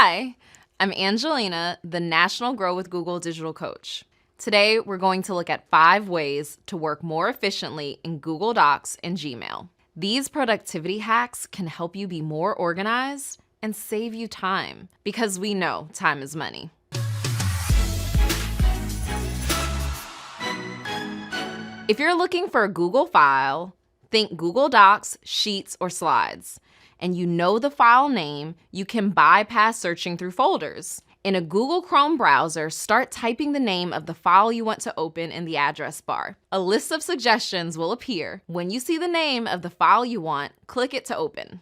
Hi, I'm Angelina, the National Grow with Google Digital Coach. Today, we're going to look at 5 ways to work more efficiently in Google Docs and Gmail. These productivity hacks can help you be more organized and save you time, because we know time is money. If you're looking for a Google file, think Google Docs, Sheets, or Slides, and you know the file name, you can bypass searching through folders. In a Google Chrome browser, start typing the name of the file you want to open in the address bar. A list of suggestions will appear. When you see the name of the file you want, click it to open.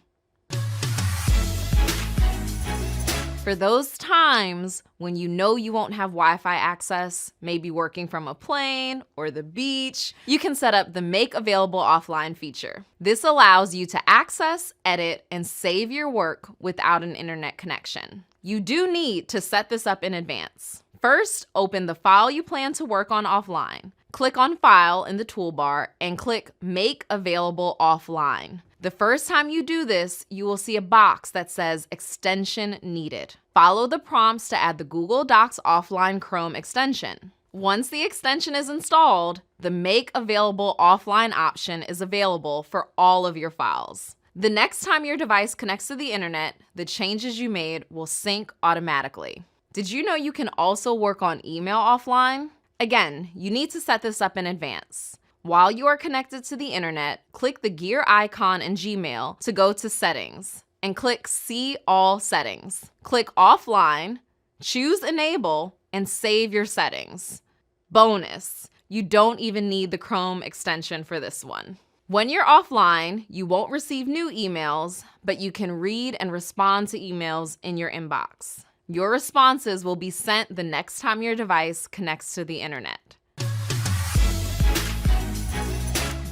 For those times when you know you won't have Wi-Fi access, maybe working from a plane or the beach, you can set up the Make Available Offline feature. This allows you to access, edit, and save your work without an internet connection. You do need to set this up in advance. First, open the file you plan to work on offline. Click on File in the toolbar and click Make Available Offline. The first time you do this, you will see a box that says Extension Needed. Follow the prompts to add the Google Docs Offline Chrome extension. Once the extension is installed, the Make Available Offline option is available for all of your files. The next time your device connects to the internet, the changes you made will sync automatically. Did you know you can also work on email offline? Again, you need to set this up in advance. While you are connected to the internet, click the gear icon in Gmail to go to Settings and click See All Settings. Click Offline, choose Enable, and save your settings. Bonus, you don't even need the Chrome extension for this one. When you're offline, you won't receive new emails, but you can read and respond to emails in your inbox. Your responses will be sent the next time your device connects to the internet.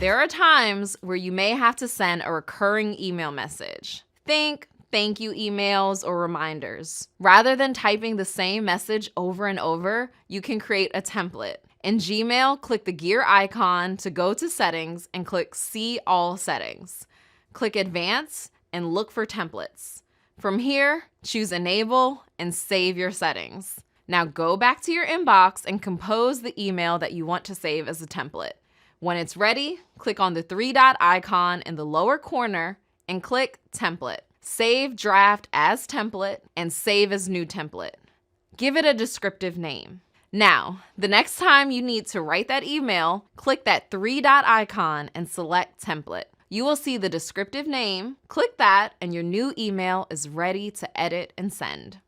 There are times where you may have to send a recurring email message. Think thank you emails or reminders. Rather than typing the same message over and over, you can create a template. In Gmail, click the gear icon to go to Settings and click See All Settings. Click Advance and look for templates. From here, choose Enable and save your settings. Now go back to your inbox and compose the email that you want to save as a template. When it's ready, click on the 3-dot icon in the lower corner and click Template. Save Draft as Template and Save as New Template. Give it a descriptive name. Now, the next time you need to write that email, click that 3-dot icon and select Template. You will see the descriptive name, click that, and your new email is ready to edit and send.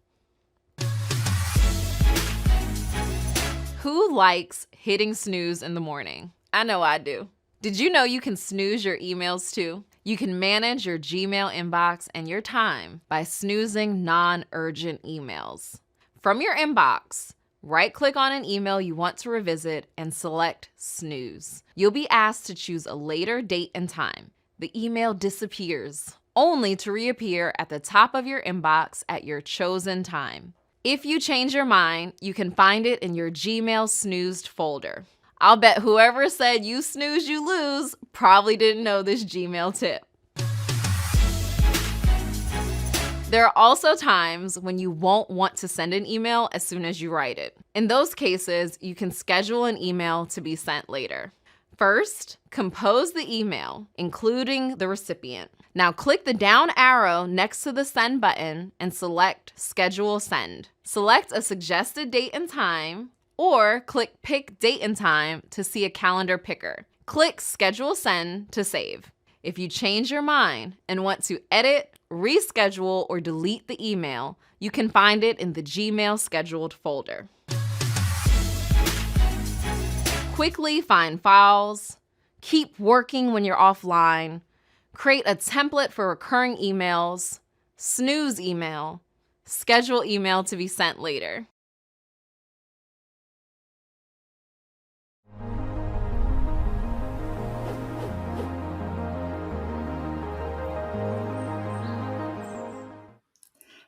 Who likes hitting snooze in the morning? I know I do. Did you know you can snooze your emails too? You can manage your Gmail inbox and your time by snoozing non-urgent emails. From your inbox, right-click on an email you want to revisit and select Snooze. You'll be asked to choose a later date and time. The email disappears, only to reappear at the top of your inbox at your chosen time. If you change your mind, you can find it in your Gmail snoozed folder. I'll bet whoever said you snooze, you lose probably didn't know this Gmail tip. There are also times when you won't want to send an email as soon as you write it. In those cases, you can schedule an email to be sent later. First, compose the email, including the recipient. Now click the down arrow next to the send button and select Schedule Send. Select a suggested date and time, or click Pick Date and Time to see a calendar picker. Click Schedule Send to save. If you change your mind and want to edit, reschedule, or delete the email, you can find it in the Gmail Scheduled folder. Quickly find files, keep working when you're offline, create a template for recurring emails, snooze email, schedule email to be sent later.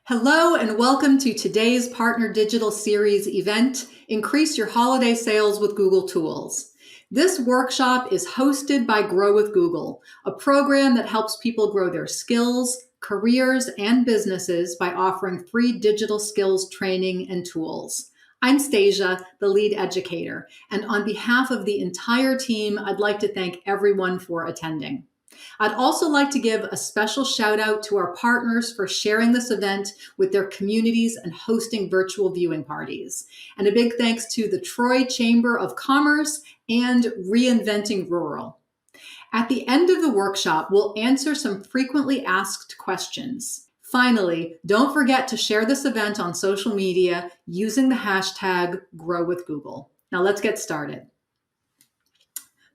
Hello and welcome to today's Partner Digital Series event, Increase Your Holiday Sales with Google Tools. This workshop is hosted by Grow with Google, a program that helps people grow their skills, careers and businesses by offering free digital skills training and tools. I'm Stasia, the lead educator, and on behalf of the entire team, I'd like to thank everyone for attending. I'd also like to give a special shout out to our partners for sharing this event with their communities and hosting virtual viewing parties. And a big thanks to the Troy Chamber of Commerce and Reinventing Rural. At the end of the workshop, we'll answer some frequently asked questions. Finally, don't forget to share this event on social media using the hashtag #GrowWithGoogle. Now let's get started.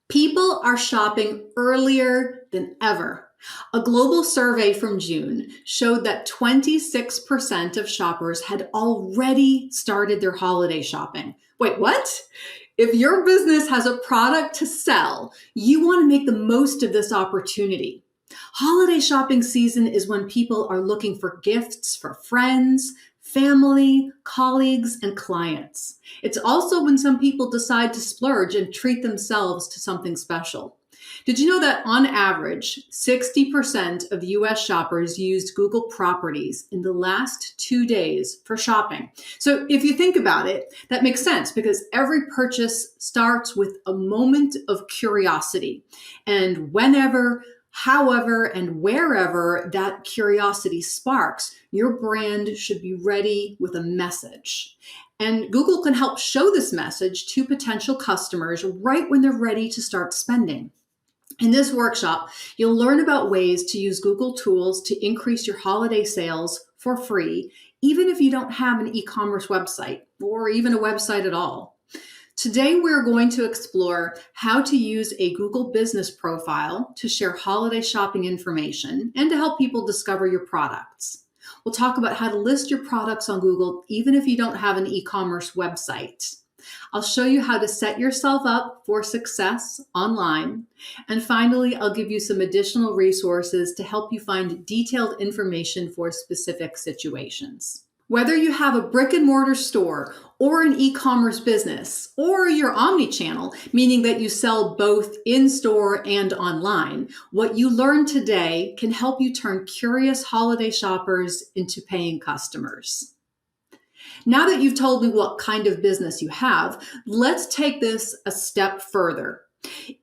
People are shopping earlier than ever. A global survey from June showed that 26% of shoppers had already started their holiday shopping. Wait, what? If your business has a product to sell, you want to make the most of this opportunity. Holiday shopping season is when people are looking for gifts for friends, family, colleagues, and clients. It's also when some people decide to splurge and treat themselves to something special. Did you know that on average, 60% of US shoppers used Google Properties in the last 2 days for shopping? So if you think about it, that makes sense because every purchase starts with a moment of curiosity. And whenever, however, and wherever that curiosity sparks, your brand should be ready with a message. And Google can help show this message to potential customers right when they're ready to start spending. In this workshop, you'll learn about ways to use Google tools to increase your holiday sales for free, even if you don't have an e-commerce website or even a website at all. Today, we're going to explore how to use a Google business profile to share holiday shopping information and to help people discover your products. We'll talk about how to list your products on Google even if you don't have an e-commerce website. I'll show you how to set yourself up for success online. And finally, I'll give you some additional resources to help you find detailed information for specific situations. Whether you have a brick and mortar store or an e-commerce business, or you're omni-channel, meaning that you sell both in-store and online, what you learn today can help you turn curious holiday shoppers into paying customers. Now that you've told me what kind of business you have, let's take this a step further.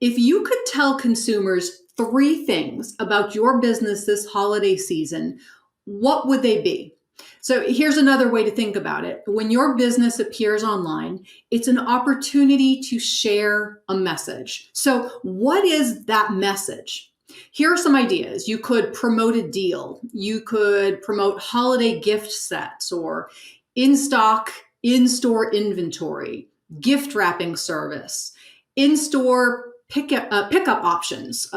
If you could tell consumers 3 things about your business this holiday season, what would they be? So here's another way to think about it. When your business appears online, it's an opportunity to share a message. So what is that message? Here are some ideas. You could promote a deal. You could promote holiday gift sets or in-stock, in-store inventory, gift wrapping service, in-store pickup options,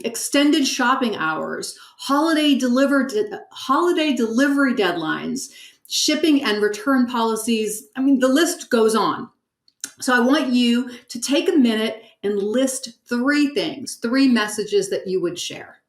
extended shopping hours, holiday delivery deadlines, shipping and return policies. I mean, the list goes on. So I want you to take a minute and list 3 things, 3 messages that you would share.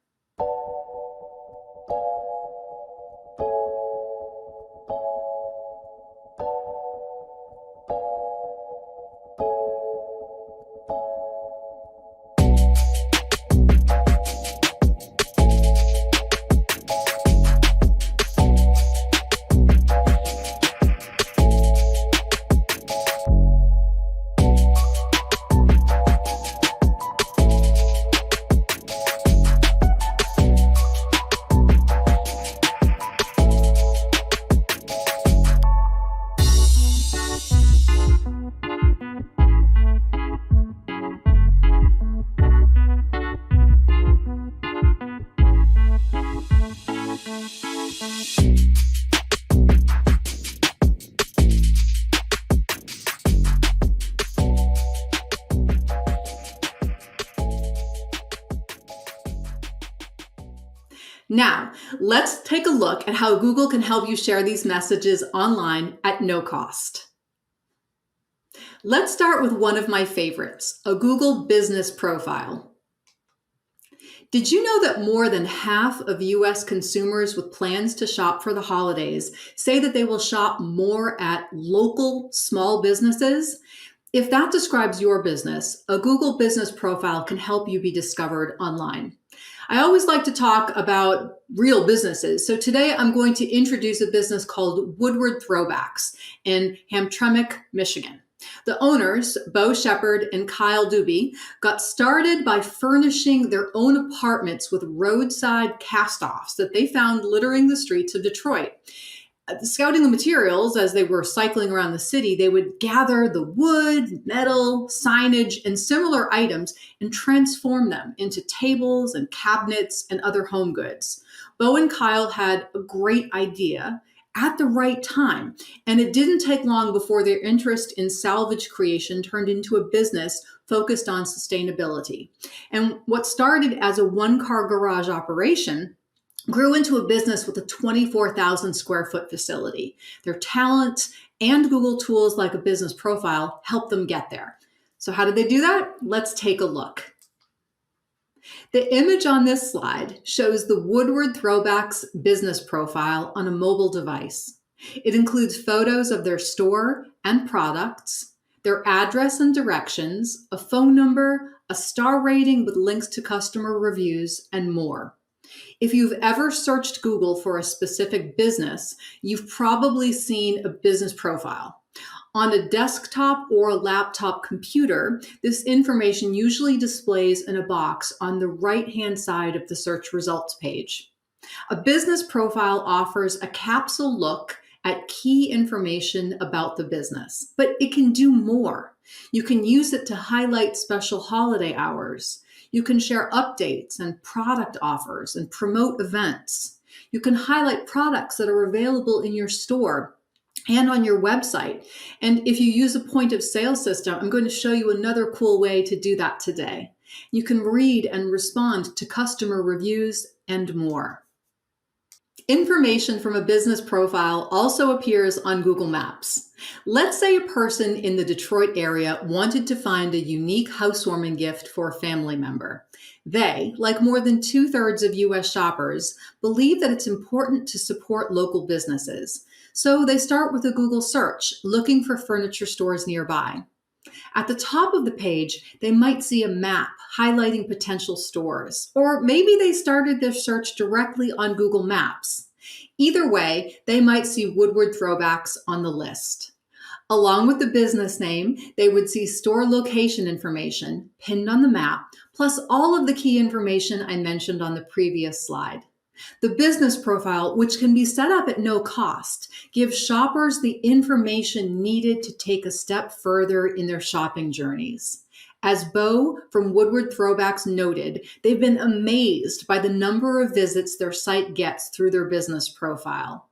Now, let's take a look at how Google can help you share these messages online at no cost. Let's start with one of my favorites, a Google business profile. Did you know that more than half of US consumers with plans to shop for the holidays say that they will shop more at local small businesses? If that describes your business, a Google business profile can help you be discovered online. I always like to talk about real businesses. So today I'm going to introduce a business called Woodward Throwbacks in Hamtramck, Michigan. The owners, Bo Shepard and Kyle Doobie, got started by furnishing their own apartments with roadside cast-offs that they found littering the streets of Detroit. Scouting the materials as they were cycling around the city, they would gather the wood, metal, signage, and similar items and transform them into tables and cabinets and other home goods. Bo and Kyle had a great idea at the right time, and it didn't take long before their interest in salvage creation turned into a business focused on sustainability. And what started as a one-car garage operation grew into a business with a 24,000 square foot facility. Their talent and Google tools like a business profile helped them get there. So how did they do that? Let's take a look. The image on this slide shows the Woodward Throwbacks business profile on a mobile device. It includes photos of their store and products, their address and directions, a phone number, a star rating with links to customer reviews, and more. If you've ever searched Google for a specific business, you've probably seen a business profile. On a desktop or a laptop computer, this information usually displays in a box on the right-hand side of the search results page. A business profile offers a capsule look at key information about the business, but it can do more. You can use it to highlight special holiday hours. You can share updates and product offers and promote events. You can highlight products that are available in your store and on your website. And if you use a point of sale system, I'm going to show you another cool way to do that today. You can read and respond to customer reviews and more. Information from a business profile also appears on Google Maps. Let's say a person in the Detroit area wanted to find a unique housewarming gift for a family member. They, like more than 2/3 of US shoppers, believe that it's important to support local businesses. So they start with a Google search, looking for furniture stores nearby. At the top of the page, they might see a map highlighting potential stores, or maybe they started their search directly on Google Maps. Either way, they might see Woodward Throwbacks on the list. Along with the business name, they would see store location information pinned on the map, plus all of the key information I mentioned on the previous slide. The business profile, which can be set up at no cost, gives shoppers the information needed to take a step further in their shopping journeys. As Bo from Woodward Throwbacks noted, they've been amazed by the number of visits their site gets through their business profile.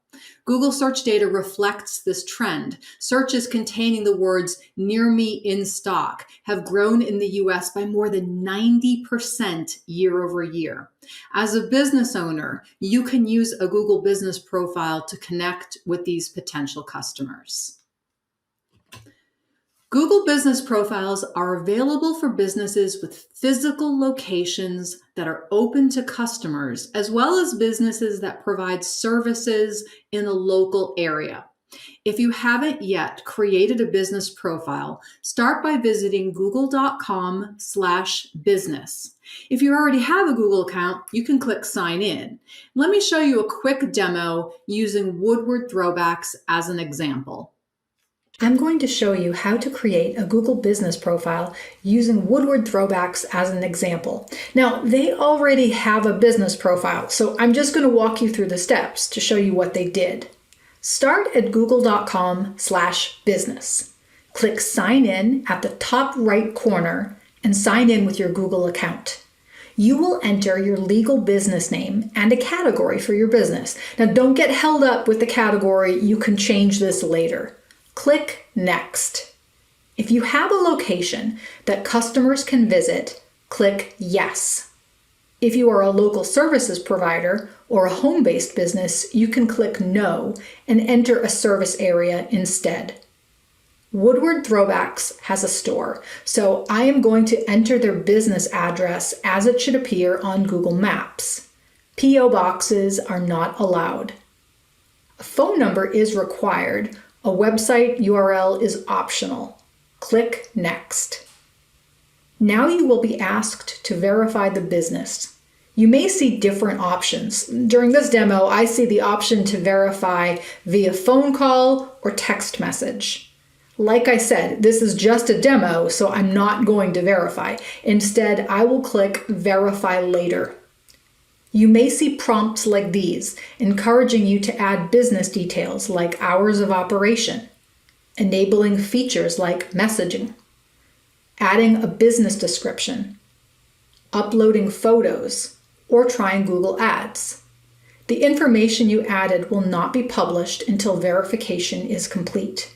Google search data reflects this trend. Searches containing the words "near me in stock" have grown in the US by more than 90% year over year. As a business owner, you can use a Google business profile to connect with these potential customers. Google business profiles are available for businesses with physical locations that are open to customers, as well as businesses that provide services in a local area. If you haven't yet created a business profile, start by visiting google.com/business. If you already have a Google account, you can click Sign In. Let me show you a quick demo using Woodward Throwbacks as an example. I'm going to show you how to create a Google business profile using Woodward Throwbacks as an example. Now, they already have a business profile, so I'm just going to walk you through the steps to show you what they did. Start at google.com/business. Click Sign In at the top right corner and sign in with your Google account. You will enter your legal business name and a category for your business. Now, don't get held up with the category. You can change this later. Click Next. If you have a location that customers can visit, click Yes. If you are a local services provider or a home-based business, you can click No and enter a service area instead. Woodward Throwbacks has a store, so I am going to enter their business address as it should appear on Google Maps. P.O. boxes are not allowed. A phone number is required. A website URL is optional. Click Next. Now you will be asked to verify the business. You may see different options. During this demo, I see the option to verify via phone call or text message. Like I said, this is just a demo, so I'm not going to verify. Instead, I will click Verify Later. You may see prompts like these, encouraging you to add business details like hours of operation, enabling features like messaging, adding a business description, uploading photos, or trying Google Ads. The information you added will not be published until verification is complete.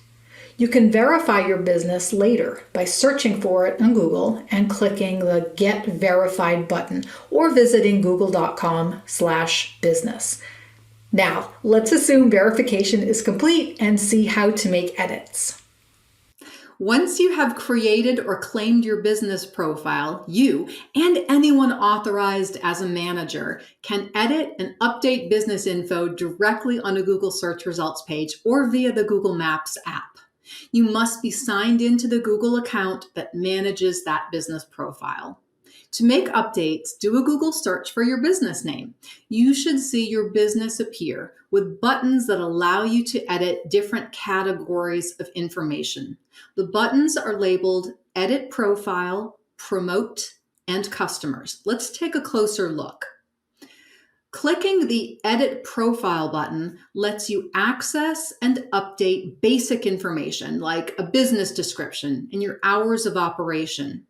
You can verify your business later by searching for it on Google and clicking the Get Verified button or visiting google.com/business. Now, let's assume verification is complete and see how to make edits. Once you have created or claimed your business profile, you and anyone authorized as a manager can edit and update business info directly on a Google search results page or via the Google Maps app. You must be signed into the Google account that manages that business profile. To make updates, do a Google search for your business name. You should see your business appear with buttons that allow you to edit different categories of information. The buttons are labeled Edit Profile, Promote, and Customers. Let's take a closer look. Clicking the Edit Profile button lets you access and update basic information like a business description and your hours of operation.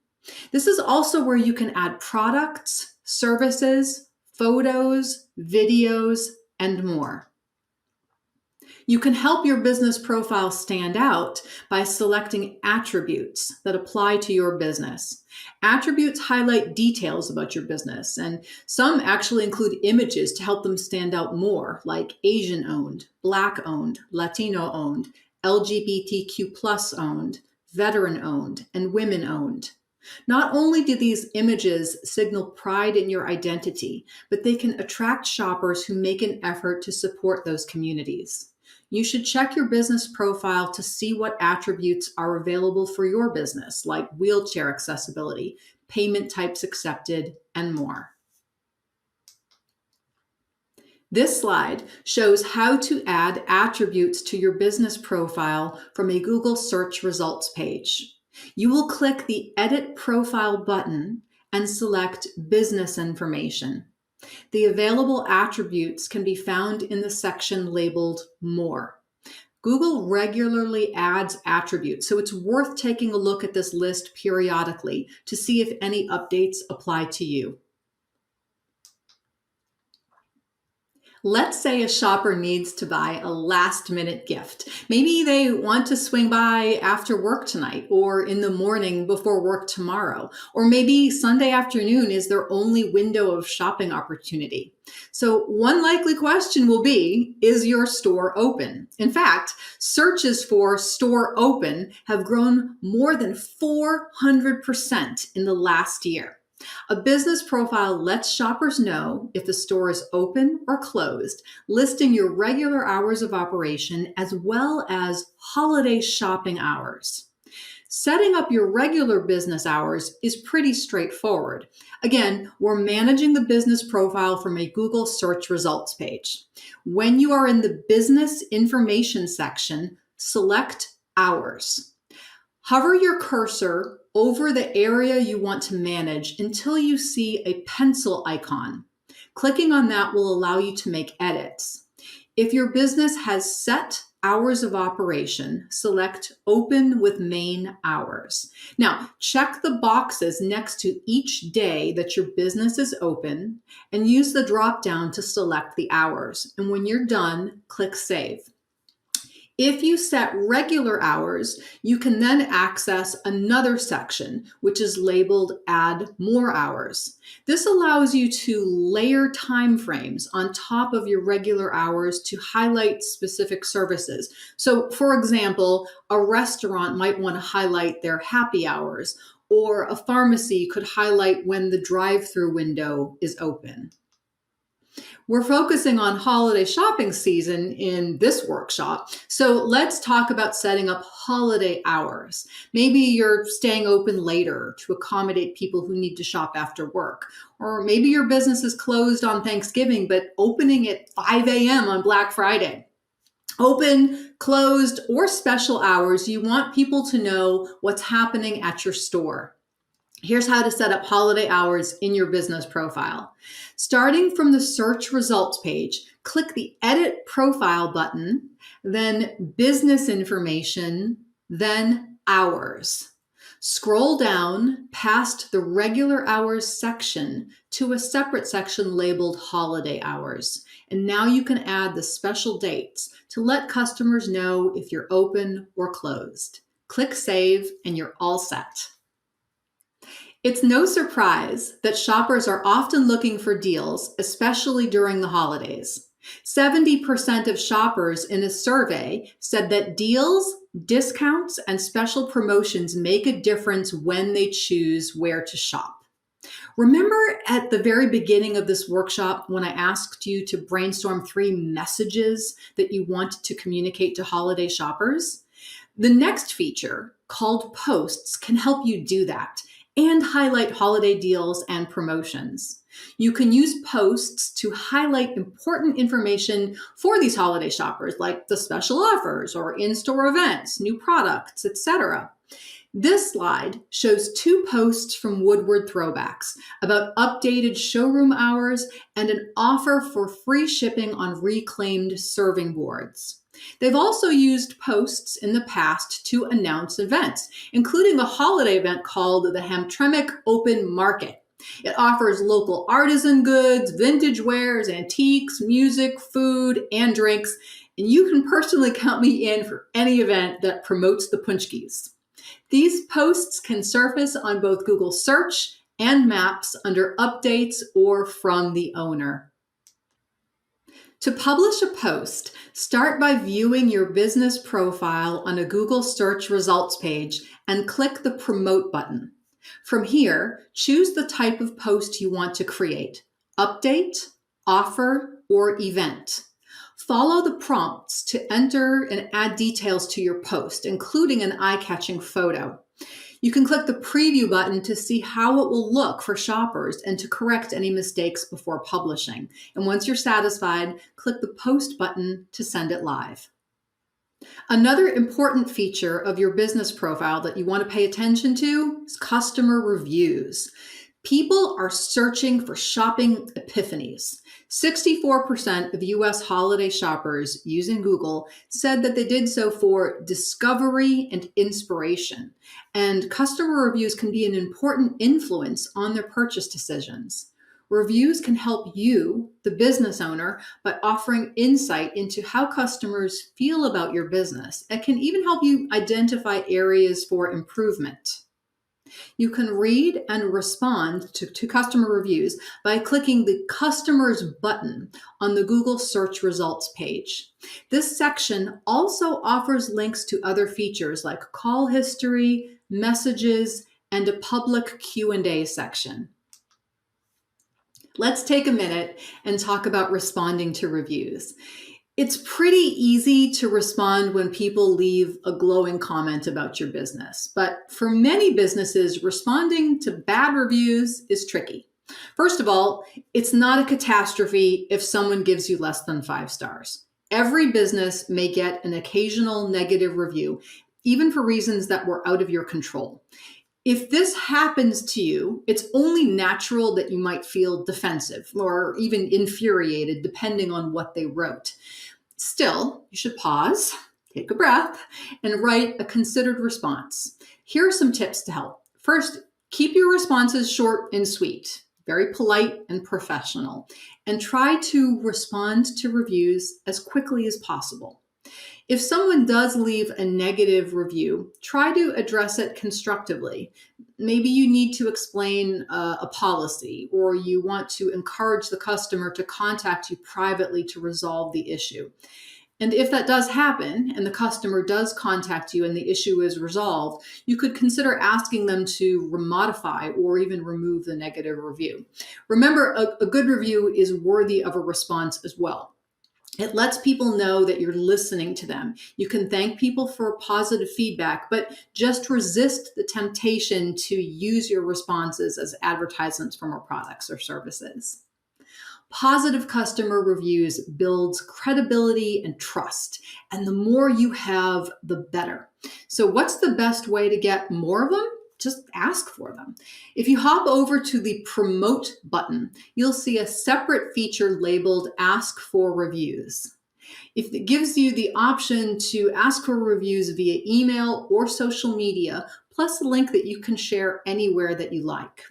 This is also where you can add products, services, photos, videos, and more. You can help your business profile stand out by selecting attributes that apply to your business. Attributes highlight details about your business, and some actually include images to help them stand out more, like Asian-owned, Black-owned, Latino-owned, LGBTQ+ owned, veteran-owned, and women-owned. Not only do these images signal pride in your identity, but they can attract shoppers who make an effort to support those communities. You should check your business profile to see what attributes are available for your business, like wheelchair accessibility, payment types accepted, and more. This slide shows how to add attributes to your business profile from a Google search results page. You will click the Edit Profile button and select Business Information. The available attributes can be found in the section labeled More. Google regularly adds attributes, so it's worth taking a look at this list periodically to see if any updates apply to you. Let's say a shopper needs to buy a last-minute gift. Maybe they want to swing by after work tonight or in the morning before work tomorrow. Or maybe Sunday afternoon is their only window of shopping opportunity. So one likely question will be, is your store open? In fact, searches for store open have grown more than 400% in the last year. A business profile lets shoppers know if the store is open or closed, listing your regular hours of operation as well as holiday shopping hours. Setting up your regular business hours is pretty straightforward. Again, we're managing the business profile from a Google search results page. When you are in the business information section, select hours. Hover your cursor over the area you want to manage until you see a pencil icon. Clicking on that will allow you to make edits. If your business has set hours of operation, select Open with Main Hours. Now, check the boxes next to each day that your business is open and use the drop-down to select the hours. And when you're done, click Save. If you set regular hours, you can then access another section, which is labeled Add More Hours. This allows you to layer timeframes on top of your regular hours to highlight specific services. So, for example, a restaurant might want to highlight their happy hours, or a pharmacy could highlight when the drive-through window is open. We're focusing on holiday shopping season in this workshop, so let's talk about setting up holiday hours. Maybe you're staying open later to accommodate people who need to shop after work. Or maybe your business is closed on Thanksgiving, but opening at 5 a.m. on Black Friday. Open, closed, or special hours, you want people to know what's happening at your store. Here's how to set up holiday hours in your business profile. Starting from the search results page, click the Edit Profile button, then Business Information, then Hours. Scroll down past the Regular Hours section to a separate section labeled Holiday Hours. And now you can add the special dates to let customers know if you're open or closed. Click Save and you're all set. It's no surprise that shoppers are often looking for deals, especially during the holidays. 70% of shoppers in a survey said that deals, discounts, and special promotions make a difference when they choose where to shop. Remember at the very beginning of this workshop when I asked you to brainstorm 3 messages that you want to communicate to holiday shoppers? The next feature, called Posts, can help you do that and highlight holiday deals and promotions. You can use posts to highlight important information for these holiday shoppers, like the special offers or in-store events, new products, etc. This slide shows 2 posts from Woodward Throwbacks about updated showroom hours and an offer for free shipping on reclaimed serving boards. They've also used posts in the past to announce events, including a holiday event called the Hamtramck Open Market. It offers local artisan goods, vintage wares, antiques, music, food, and drinks, and you can personally count me in for any event that promotes the punchkis. These posts can surface on both Google Search and Maps under Updates or From the Owner. To publish a post, start by viewing your business profile on a Google search results page and click the Promote button. From here, choose the type of post you want to create: update, offer, or event. Follow the prompts to enter and add details to your post, including an eye-catching photo. You can click the Preview button to see how it will look for shoppers and to correct any mistakes before publishing. And once you're satisfied, click the Post button to send it live. Another important feature of your business profile that you want to pay attention to is customer reviews. People are searching for shopping epiphanies. 64% of US holiday shoppers using Google said that they did so for discovery and inspiration. And customer reviews can be an important influence on their purchase decisions. Reviews can help you, the business owner, by offering insight into how customers feel about your business. It can even help you identify areas for improvement. You can read and respond to customer reviews by clicking the Customers button on the Google search results page. This section also offers links to other features like call history, messages, and a public Q&A section. Let's take a minute and talk about responding to reviews. It's pretty easy to respond when people leave a glowing comment about your business, but for many businesses, responding to bad reviews is tricky. First of all, it's not a catastrophe if someone gives you less than 5 stars. Every business may get an occasional negative review, even for reasons that were out of your control. If this happens to you, it's only natural that you might feel defensive or even infuriated, depending on what they wrote. Still, you should pause, take a breath, and write a considered response. Here are some tips to help. First, keep your responses short and sweet, very polite and professional, and try to respond to reviews as quickly as possible. If someone does leave a negative review, try to address it constructively. Maybe you need to explain a policy, or you want to encourage the customer to contact you privately to resolve the issue. And if that does happen and the customer does contact you and the issue is resolved, you could consider asking them to remodify or even remove the negative review. Remember, a good review is worthy of a response as well. It lets people know that you're listening to them. You can thank people for positive feedback, but just resist the temptation to use your responses as advertisements for more products or services. Positive customer reviews builds credibility and trust, and the more you have, the better. So what's the best way to get more of them? Just ask for them. If you hop over to the Promote button, you'll see a separate feature labeled Ask for Reviews. If it gives you the option to ask for reviews via email or social media, plus a link that you can share anywhere that you like.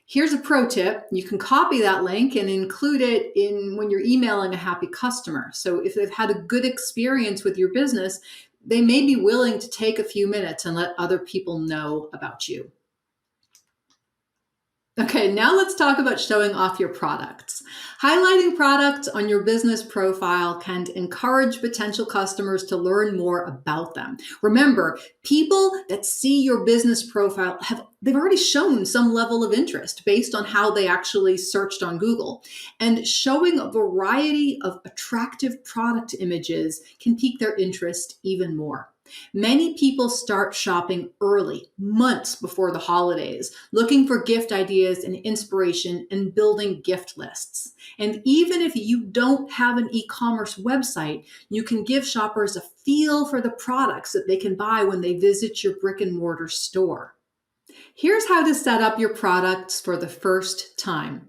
Here's a pro tip. You can copy that link and include it in when you're emailing a happy customer. So if they've had a good experience with your business, they may be willing to take a few minutes and let other people know about you. Okay, now let's talk about showing off your products. Highlighting products on your business profile can encourage potential customers to learn more about them. Remember, people that see your business profile they've already shown some level of interest based on how they actually searched on Google. And showing a variety of attractive product images can pique their interest even more. Many people start shopping early, months before the holidays, looking for gift ideas and inspiration and building gift lists. And even if you don't have an e-commerce website, you can give shoppers a feel for the products that they can buy when they visit your brick and mortar store. Here's how to set up your products for the first time.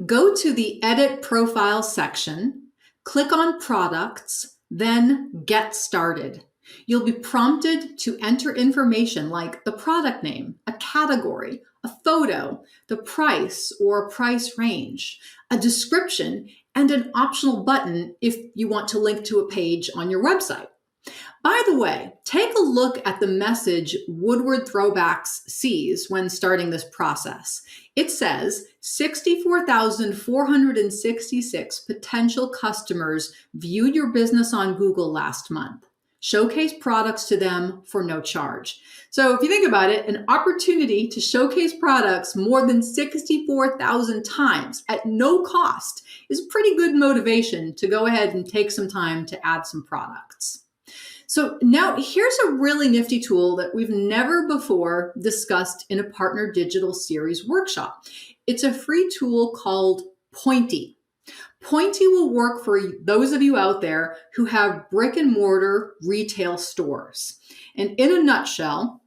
Go to the Edit Profile section, click on Products, then Get Started. You'll be prompted to enter information like the product name, a category, a photo, the price or price range, a description, and an optional button if you want to link to a page on your website. By the way, take a look at the message Woodward Throwbacks sees when starting this process. It says 64,466 potential customers viewed your business on Google last month. Showcase products to them for no charge. So if you think about it, an opportunity to showcase products more than 64,000 times at no cost is pretty good motivation to go ahead and take some time to add some products. So now here's a really nifty tool that we've never before discussed in a Partner Digital Series workshop. It's a free tool called Pointy. Pointy will work for those of you out there who have brick and mortar retail stores. And in a nutshell,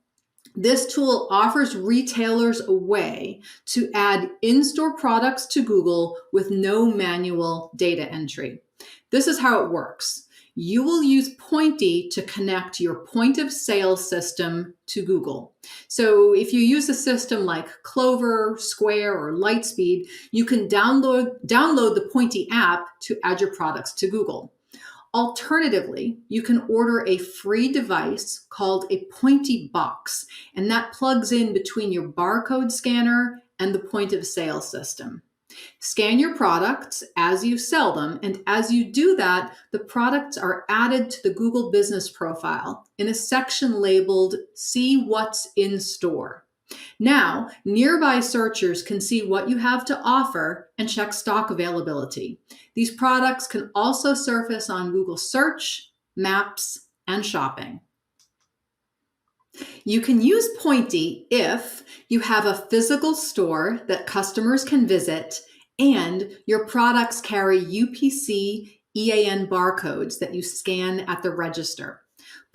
this tool offers retailers a way to add in-store products to Google with no manual data entry. This is how it works. You will use Pointy to connect your point of sale system to Google. So if you use a system like Clover, Square, or Lightspeed, you can download the Pointy app to add your products to Google. Alternatively, you can order a free device called a Pointy Box, and that plugs in between your barcode scanner and the point of sale system. Scan your products as you sell them, and as you do that, the products are added to the Google Business Profile in a section labeled See What's in Store. Now, nearby searchers can see what you have to offer and check stock availability. These products can also surface on Google Search, Maps, and Shopping. You can use Pointy if you have a physical store that customers can visit and your products carry UPC EAN barcodes that you scan at the register.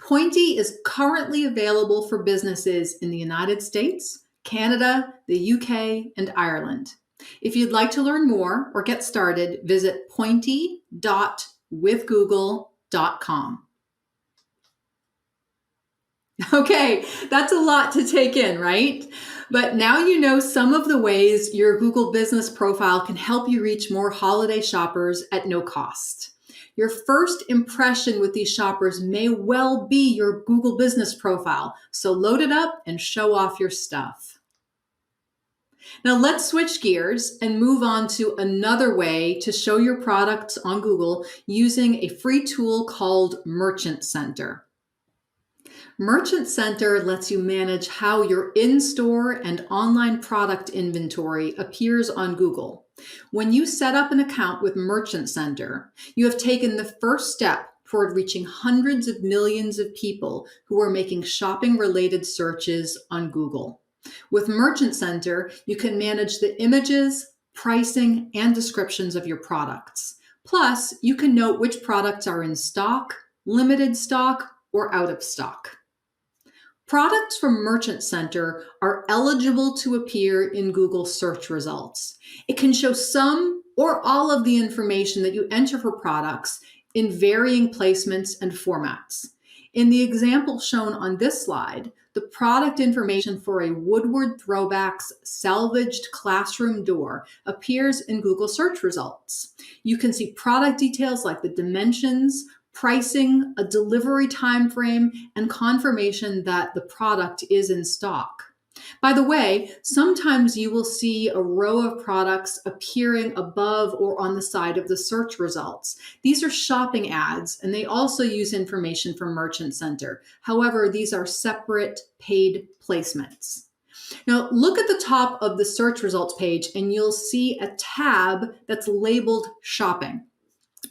Pointy is currently available for businesses in the United States, Canada, the UK, and Ireland. If you'd like to learn more or get started, visit pointy.withgoogle.com. Okay, that's a lot to take in, right? But now you know some of the ways your Google Business Profile can help you reach more holiday shoppers at no cost. Your first impression with these shoppers may well be your Google Business Profile, so load it up and show off your stuff. Now let's switch gears and move on to another way to show your products on Google using a free tool called Merchant Center. Merchant Center lets you manage how your in-store and online product inventory appears on Google. When you set up an account with Merchant Center, you have taken the first step toward reaching hundreds of millions of people who are making shopping-related searches on Google. With Merchant Center, you can manage the images, pricing, and descriptions of your products. Plus, you can note which products are in stock, limited stock, or out of stock. Products from Merchant Center are eligible to appear in Google search results. It can show some or all of the information that you enter for products in varying placements and formats. In the example shown on this slide, the product information for a Woodward Throwbacks salvaged classroom door appears in Google search results. You can see product details like the dimensions, pricing, a delivery time frame, and confirmation that the product is in stock. By the way, sometimes you will see a row of products appearing above or on the side of the search results. These are shopping ads, and they also use information from Merchant Center. However, these are separate paid placements. Now, look at the top of the search results page, and you'll see a tab that's labeled Shopping.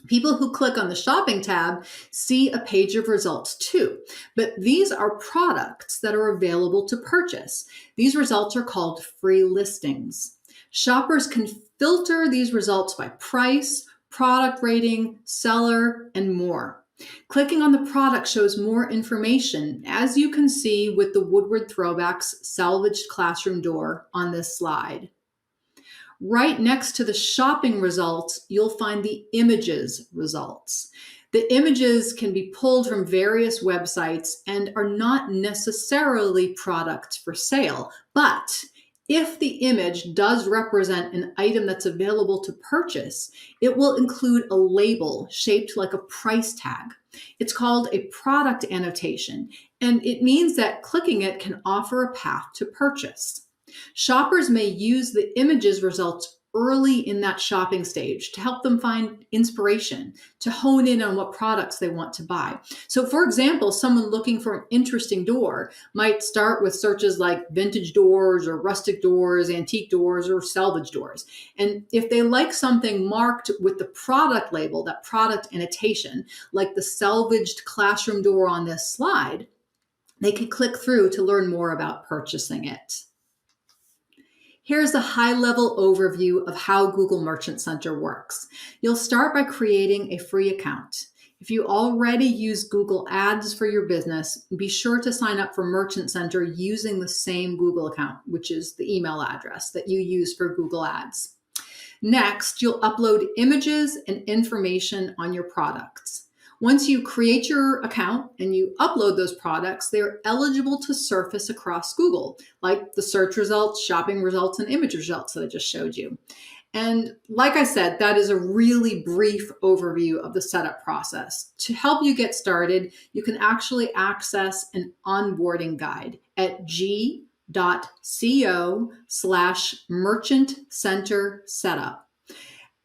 People who click on the shopping tab see a page of results too, but these are products that are available to purchase. These results are called free listings. Shoppers can filter these results by price, product rating, seller, and more. Clicking on the product shows more information, as you can see with the Woodward Throwbacks salvaged classroom door on this slide. Right next to the shopping results, you'll find the images results. The images can be pulled from various websites and are not necessarily products for sale, but if the image does represent an item that's available to purchase, it will include a label shaped like a price tag. It's called a product annotation, and it means that clicking it can offer a path to purchase. Shoppers may use the images results early in that shopping stage to help them find inspiration, to hone in on what products they want to buy. So for example, someone looking for an interesting door might start with searches like vintage doors or rustic doors, antique doors, or salvage doors. And if they like something marked with the product label, that product annotation, like the salvaged classroom door on this slide, they can click through to learn more about purchasing it. Here's a high-level overview of how Google Merchant Center works. You'll start by creating a free account. If you already use Google Ads for your business, be sure to sign up for Merchant Center using the same Google account, which is the email address that you use for Google Ads. Next, you'll upload images and information on your products. Once you create your account and you upload those products, they're eligible to surface across Google, like the search results, shopping results, and image results that I just showed you. And like I said, that is a really brief overview of the setup process. To help you get started, you can actually access an onboarding guide at g.co/Merchant Center Setup.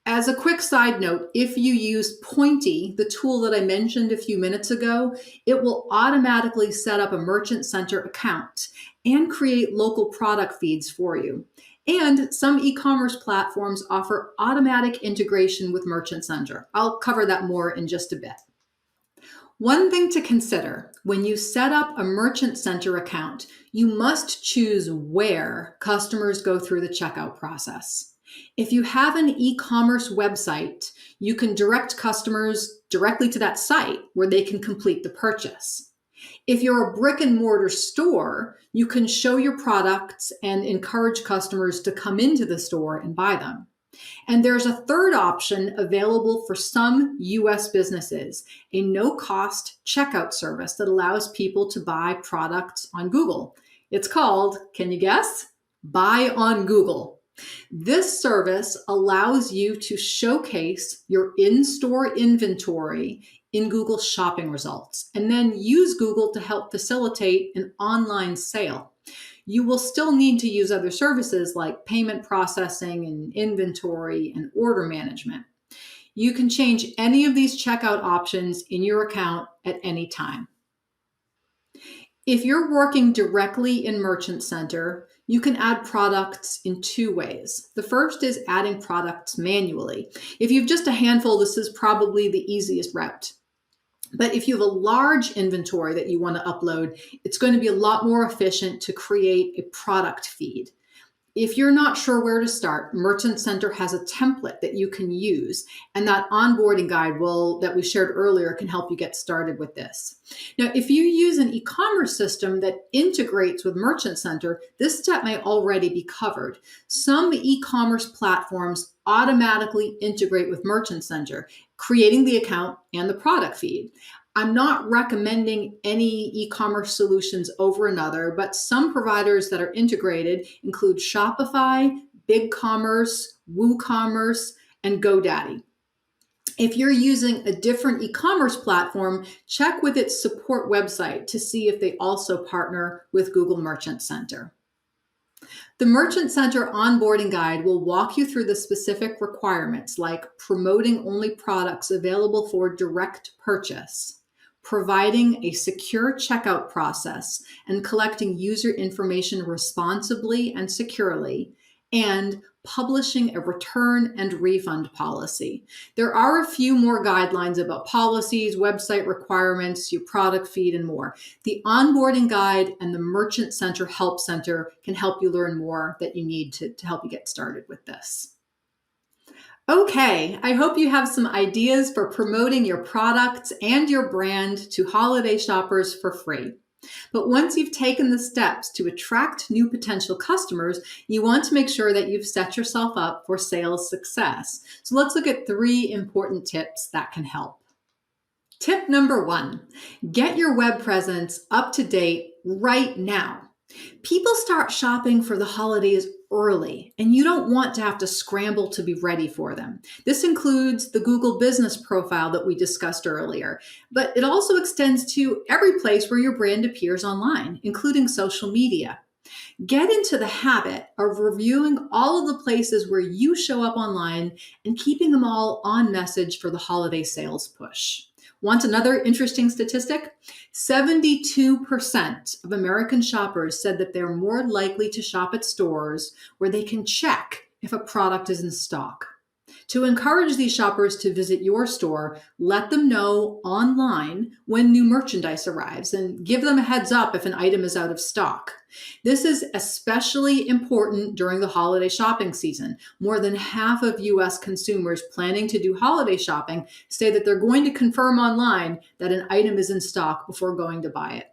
As a quick side note, if you use Pointy, the tool that I mentioned a few minutes ago, it will automatically set up a Merchant Center account and create local product feeds for you. And some e-commerce platforms offer automatic integration with Merchant Center. I'll cover that more in just a bit. One thing to consider, when you set up a Merchant Center account, you must choose where customers go through the checkout process. If you have an e-commerce website, you can direct customers directly to that site where they can complete the purchase. If you're a brick and mortar store, you can show your products and encourage customers to come into the store and buy them. And there's a third option available for some US businesses, a no-cost checkout service that allows people to buy products on Google. It's called, can you guess? Buy on Google. This service allows you to showcase your in-store inventory in Google shopping results and then use Google to help facilitate an online sale. You will still need to use other services like payment processing and inventory and order management. You can change any of these checkout options in your account at any time. If you're working directly in Merchant Center, you can add products in two ways. The first is adding products manually. If you've just a handful, this is probably the easiest route. But if you have a large inventory that you want to upload, it's going to be a lot more efficient to create a product feed. If you're not sure where to start, Merchant Center has a template that you can use, and that onboarding guide that we shared earlier can help you get started with this. Now, if you use an e-commerce system that integrates with Merchant Center, this step may already be covered. Some e-commerce platforms automatically integrate with Merchant Center, creating the account and the product feed. I'm not recommending any e-commerce solutions over another, but some providers that are integrated include Shopify, BigCommerce, WooCommerce, and GoDaddy. If you're using a different e-commerce platform, check with its support website to see if they also partner with Google Merchant Center. The Merchant Center onboarding guide will walk you through the specific requirements like promoting only products available for direct purchase, providing a secure checkout process and collecting user information responsibly and securely, and publishing a return and refund policy. There are a few more guidelines about policies, website requirements, your product feed, and more. The onboarding guide and the Merchant Center Help Center can help you learn more that you need to help you get started with this. Okay, I hope you have some ideas for promoting your products and your brand to holiday shoppers for free. But once you've taken the steps to attract new potential customers, you want to make sure that you've set yourself up for sales success. So let's look at 3 important tips that can help. Tip number 1, get your web presence up to date right now. People start shopping for the holidays early, and you don't want to have to scramble to be ready for them. This includes the Google Business Profile that we discussed earlier, but it also extends to every place where your brand appears online, including social media. Get into the habit of reviewing all of the places where you show up online and keeping them all on message for the holiday sales push. Want another interesting statistic? 72% of American shoppers said that they're more likely to shop at stores where they can check if a product is in stock. To encourage these shoppers to visit your store, let them know online when new merchandise arrives and give them a heads up if an item is out of stock. This is especially important during the holiday shopping season. More than half of US consumers planning to do holiday shopping say that they're going to confirm online that an item is in stock before going to buy it.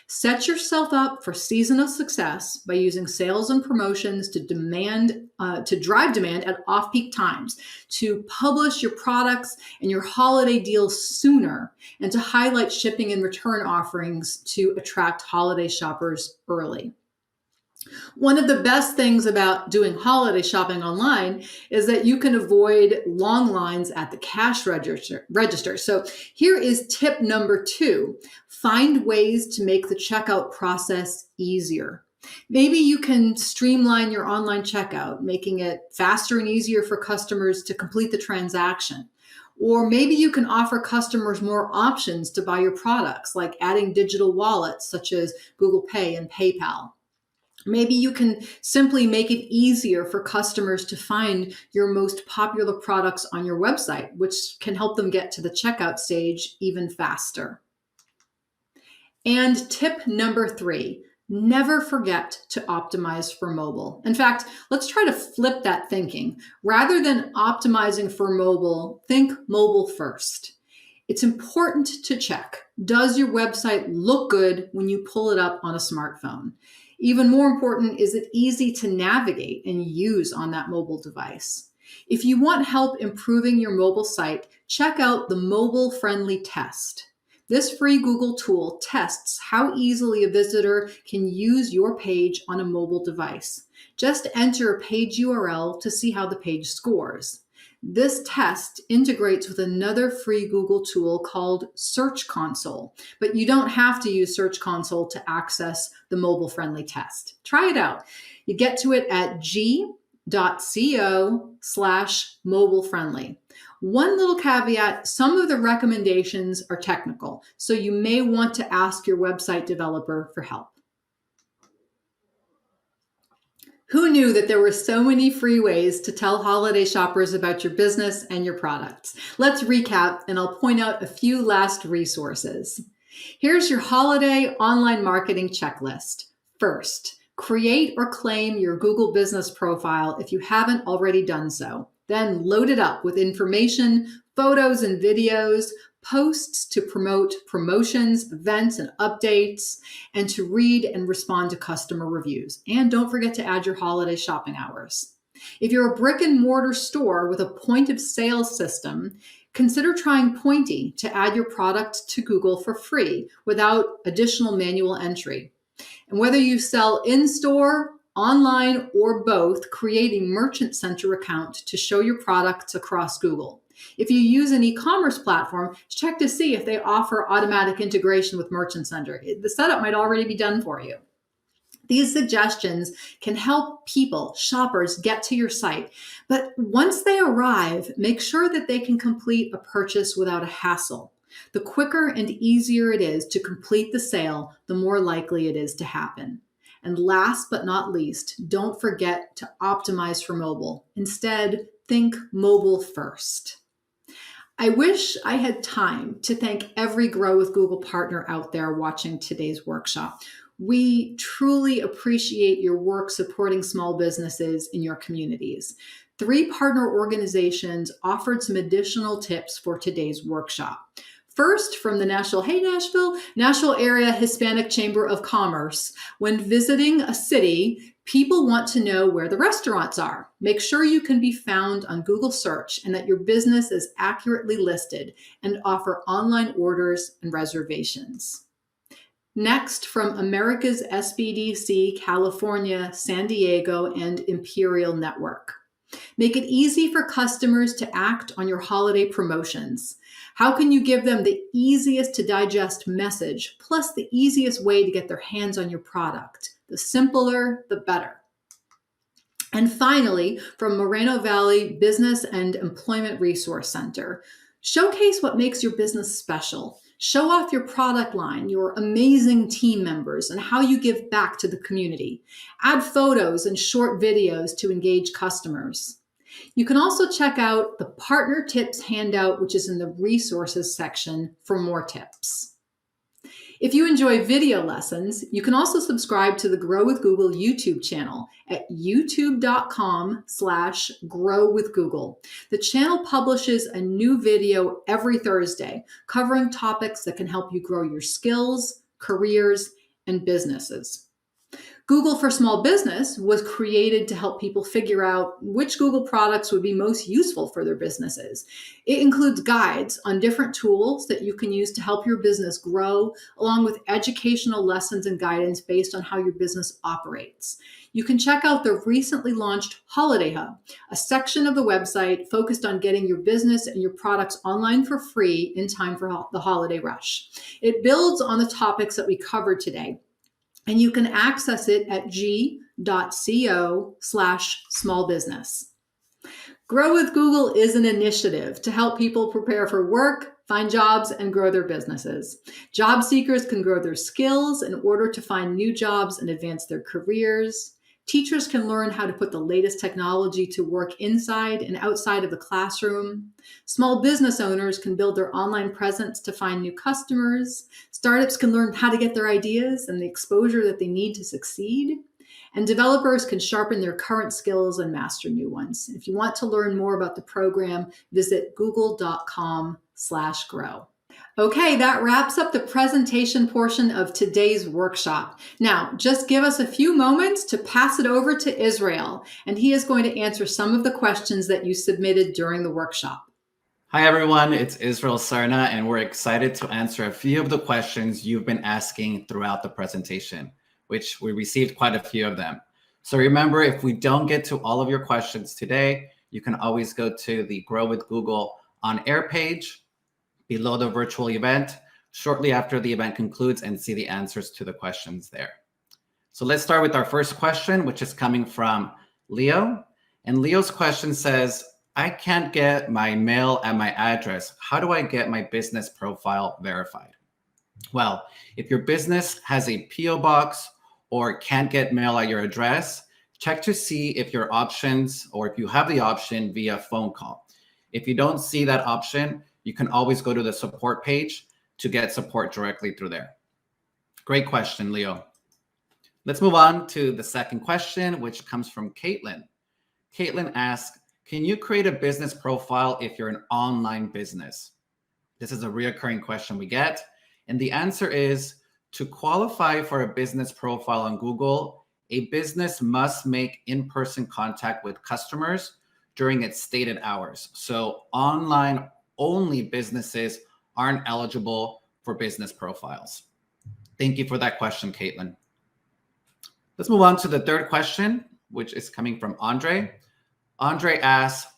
Set yourself up for seasonal success by using sales and promotions to drive demand at off-peak times, to publish your products and your holiday deals sooner, and to highlight shipping and return offerings to attract holiday shoppers early. One of the best things about doing holiday shopping online is that you can avoid long lines at the cash register. So here is tip number 2. Find ways to make the checkout process easier. Maybe you can streamline your online checkout, making it faster and easier for customers to complete the transaction. Or maybe you can offer customers more options to buy your products, like adding digital wallets such as Google Pay and PayPal. Maybe you can simply make it easier for customers to find your most popular products on your website, which can help them get to the checkout stage even faster. And tip number 3, never forget to optimize for mobile. In fact, let's try to flip that thinking. Rather than optimizing for mobile, think mobile first. It's important to check, does your website look good when you pull it up on a smartphone? Even more important, is it easy to navigate and use on that mobile device? If you want help improving your mobile site, check out the Mobile Friendly Test. This free Google tool tests how easily a visitor can use your page on a mobile device. Just enter a page URL to see how the page scores. This test integrates with another free Google tool called Search Console, but you don't have to use Search Console to access the mobile-friendly test. Try it out. You get to it at g.co/mobile-friendly. One little caveat, some of the recommendations are technical, so you may want to ask your website developer for help. Who knew that there were so many free ways to tell holiday shoppers about your business and your products? Let's recap, and I'll point out a few last resources. Here's your holiday online marketing checklist. First, create or claim your Google business profile if you haven't already done so. Then load it up with information, photos and videos, posts to promote promotions, events, and updates, and to read and respond to customer reviews. And don't forget to add your holiday shopping hours. If you're a brick and mortar store with a point of sale system, consider trying Pointy to add your product to Google for free without additional manual entry. And whether you sell in-store, online, or both, create a Merchant Center account to show your products across Google. If you use an e-commerce platform, check to see if they offer automatic integration with Merchant Center. The setup might already be done for you. These suggestions can help people, shoppers, get to your site. But once they arrive, make sure that they can complete a purchase without a hassle. The quicker and easier it is to complete the sale, the more likely it is to happen. And last but not least, don't forget to optimize for mobile. Instead, think mobile first. I wish I had time to thank every Grow with Google partner out there watching today's workshop. We truly appreciate your work supporting small businesses in your communities. 3 partner organizations offered some additional tips for today's workshop. First, from the Nashville Area Hispanic Chamber of Commerce. When visiting a city, people want to know where the restaurants are. Make sure you can be found on Google search and that your business is accurately listed, and offer online orders and reservations. Next, from America's SBDC, California, San Diego, and Imperial Network. Make it easy for customers to act on your holiday promotions. How can you give them the easiest to digest message, plus the easiest way to get their hands on your product? The simpler, the better. And finally, from Moreno Valley Business and Employment Resource Center, showcase what makes your business special. Show off your product line, your amazing team members, and how you give back to the community. Add photos and short videos to engage customers. You can also check out the Partner Tips handout, which is in the Resources section, for more tips. If you enjoy video lessons, you can also subscribe to the Grow with Google YouTube channel at youtube.com/growwithgoogle. The channel publishes a new video every Thursday covering topics that can help you grow your skills, careers, and businesses. Google for Small Business was created to help people figure out which Google products would be most useful for their businesses. It includes guides on different tools that you can use to help your business grow, along with educational lessons and guidance based on how your business operates. You can check out the recently launched Holiday Hub, a section of the website focused on getting your business and your products online for free in time for the holiday rush. It builds on the topics that we covered today, and you can access it at g.co/smallbusiness. Grow with Google is an initiative to help people prepare for work, find jobs, and grow their businesses. Job seekers can grow their skills in order to find new jobs and advance their careers. Teachers can learn how to put the latest technology to work inside and outside of the classroom. Small business owners can build their online presence to find new customers. Startups can learn how to get their ideas and the exposure that they need to succeed. And developers can sharpen their current skills and master new ones. If you want to learn more about the program, visit google.com/grow. Okay, that wraps up the presentation portion of today's workshop. Now, just give us a few moments to pass it over to Israel, and he is going to answer some of the questions that you submitted during the workshop. Hi, everyone. It's Israel Sarna, and we're excited to answer a few of the questions you've been asking throughout the presentation, which we received quite a few of them. So remember, if we don't get to all of your questions today, you can always go to the Grow with Google on Air page below the virtual event shortly after the event concludes and see the answers to the questions there. So let's start with our first question, which is coming from Leo. And Leo's question says, I can't get my mail at my address. How do I get my business profile verified? Well, if your business has a PO box or can't get mail at your address, check to see if your options or if you have the option via phone call. If you don't see that option, you can always go to the support page to get support directly through there. Great question, Leo. Let's move on to the second question, which comes from Caitlin. Caitlin asks, can you create a business profile if you're an online business? This is a reoccurring question we get. And the answer is, to qualify for a business profile on Google, a business must make in-person contact with customers during its stated hours. So online only businesses aren't eligible for business profiles. Thank you for that question, Caitlin. Let's move on to the third question, which is coming from Andre. Andre asks,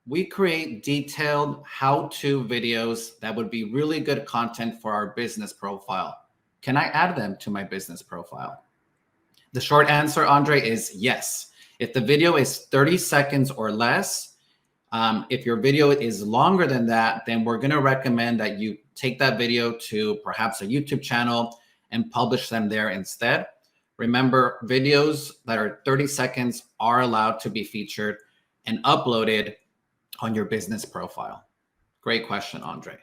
we create detailed how-to videos that would be really good content for our business profile. Can I add them to my business profile? The short answer, Andre, is yes. If the video is 30 seconds or less, if your video is longer than that, then we're going to recommend that you take that video to perhaps a YouTube channel and publish them there instead. Remember, videos that are 30 seconds are allowed to be featured and uploaded on your business profile. Great question, Andre.